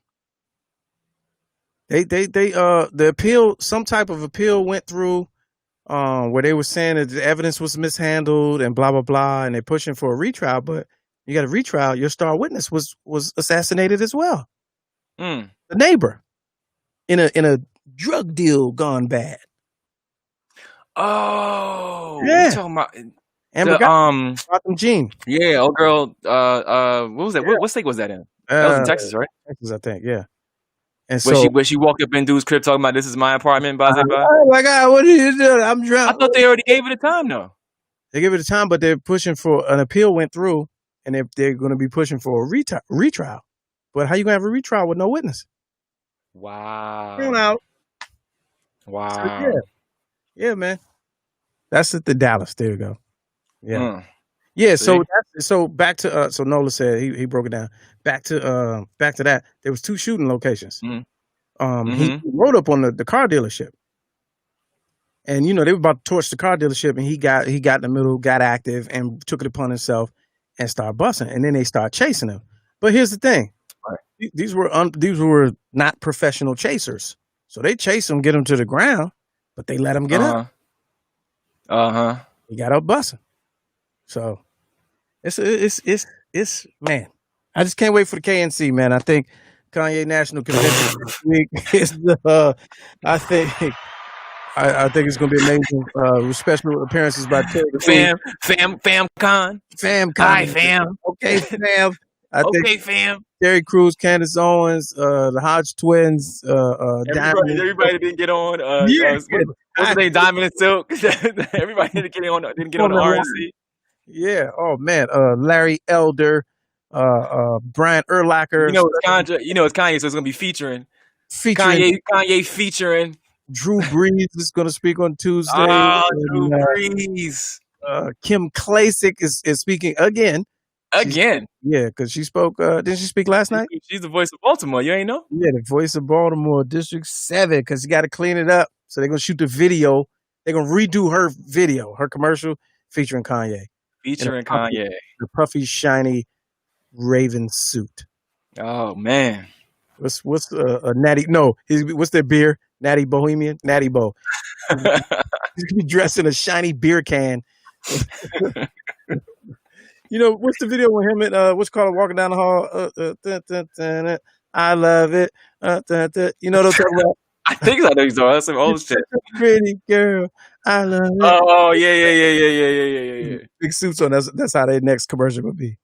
The appeal, some type of appeal went through where they were saying that the evidence was mishandled and blah, blah, blah, and they're pushing for a retrial, but you got a retrial. Your star witness was assassinated as well. The neighbor in a drug deal gone bad. Oh, yeah. talking about... Amber got them Jean. Yeah, old girl. What was that? What state was that in? That was in Texas, right? Texas, I think. Yeah. And Where so she walked up in dude's crib talking about this is my apartment, blah, blah, blah. oh my God, what are you doing? I'm I drunk. thought they already gave it a time though. They give it a time, but they're pushing for an appeal went through, and they're going to be pushing for a retrial. But how you gonna have a retrial with no witness? Wow. Thrown out. Wow. So, yeah, man. That's at the Dallas. There you go. Yeah, yeah. So back to so Nola said he broke it down. Back to that. There was 2 shooting locations. He rode up on the car dealership, and they were about to torch the car dealership, and he got in the middle, got active, and took it upon himself and started busting. And then they started chasing him. But here's the thing: these were not professional chasers, so they chased him, get him to the ground, but they let him get up. He got up busting. So it's man. I just can't wait for the KNC, man. I think Kanye National Convention this week is I think it's gonna be amazing. With special appearances by Terry Fam-con. Hi, fam. Okay, fam. Okay, fam. Terry Crews, Candace Owens, the Hodge twins, Diamond. Everybody didn't get on. What's the name? Diamond and Silk. Everybody didn't get on the RNC. Yeah. Oh man. Larry Elder, Brian Urlacher. It's Kanye, so it's gonna be featuring Kanye featuring Drew Brees is gonna speak on Tuesday. Drew Brees. Kim Klacik is speaking again. Again? Yeah, because she spoke. Didn't she speak last night? She's the voice of Baltimore. You ain't know? Yeah, the voice of Baltimore, District 7, because you got to clean it up. So they're going to shoot the video. They're going to redo her video, her commercial featuring Kanye. Kanye. The puffy, shiny Raven suit. Oh, man. What's a Natty? No, what's their beer? Natty Bohemian? Natty Bo. He's going to be dressed in a shiny beer can. What's the video with him and what's called walking down the hall? I love it. You know what I'm talking about? I think I know you're talking about. That's some old shit. Pretty girl, I love it. Oh yeah. Big suits on. That's how their next commercial would be.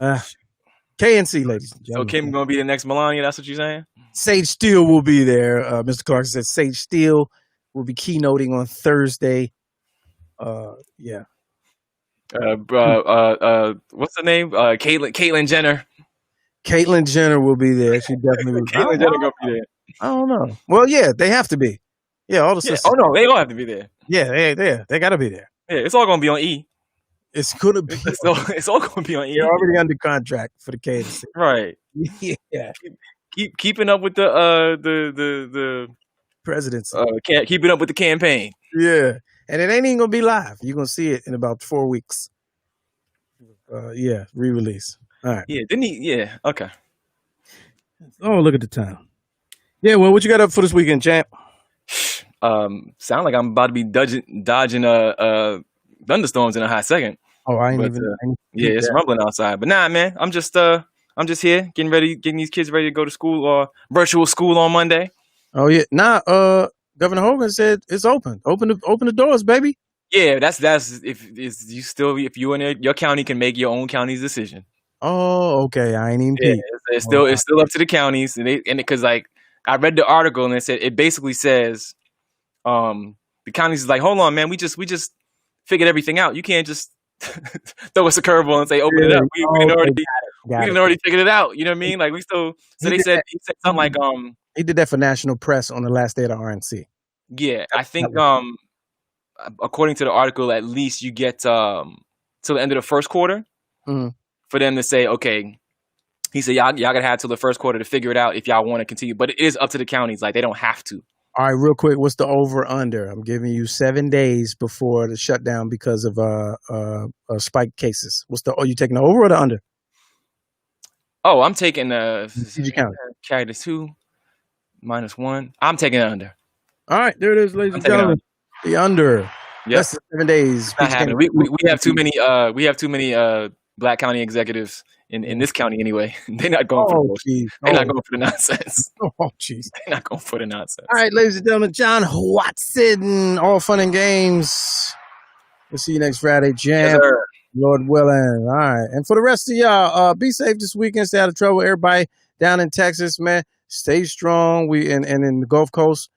KNC, ladies and gentlemen. So Kim gonna be the next Melania? That's what you're saying? Sage Steele will be there. Mr. Clarkson said Sage Steele will be keynoting on Thursday. Yeah. What's the name? Caitlyn Jenner. Caitlyn Jenner will be there. She definitely will. Caitlyn Jenner gonna be there. I don't know. Well, yeah, they have to be. Yeah, all the sisters. Oh no, they all have to be there. Yeah, they got to be there. Yeah, it's all gonna be on E. It's gonna be. It's all gonna be on E. They're already under contract for the KNC. Right. Yeah. Keeping up with the presidency. Keeping up with the campaign. Yeah. And it ain't even gonna be live. You're gonna see it in about 4 weeks. Re-release. All right. Yeah, didn't he? Yeah, okay. Oh, look at the time. Yeah, well, what you got up for this weekend, champ? Sound like I'm about to be dodging thunderstorms in a hot second. Oh, I ain't even. It's rumbling outside. But nah, man, I'm just here getting these kids ready to go to school or virtual school on Monday. Oh yeah, Governor Hogan said it's open. Open the doors, baby. Yeah, that's if you in your county can make your own county's decision. Oh, okay. I ain't even. Yeah, it's still up to the counties, and because like I read the article and it basically says, the counties is like, hold on, man, we just figured everything out. You can't just throw us a curveball and say open it up. We can already figured it out. You know what I mean? Like we still. So he said something like He did that for national press on the last day of the RNC. Yeah, I think according to the article, at least you get till the end of the first quarter for them to say, okay. He said, y'all gotta have till the first quarter to figure it out if y'all want to continue. But it is up to the counties; like they don't have to. All right, real quick, what's the over under? I'm giving you 7 days before the shutdown because of spike cases. You taking the over or the under? Oh, I'm taking the carry the 2 -1. I'm taking the under. All right, there it is, ladies and gentlemen. The under. Yep. That's 7 days. Not happening. We have too many. We have too many black county executives in this county anyway. They're not going for the They're not going for the nonsense. Oh, jeez. They're not going for the nonsense. All right, ladies and gentlemen, John Watson, all fun and games. We'll see you next Friday, Yes, Jam. sir. Lord willing. All right. And for the rest of y'all, be safe this weekend. Stay out of trouble. Everybody down in Texas, man, stay strong. And in the Gulf Coast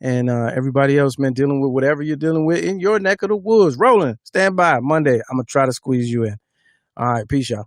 and everybody else, man, dealing with whatever you're dealing with in your neck of the woods. Roland, stand by. Monday, I'm going to try to squeeze you in. All right. Peace, y'all.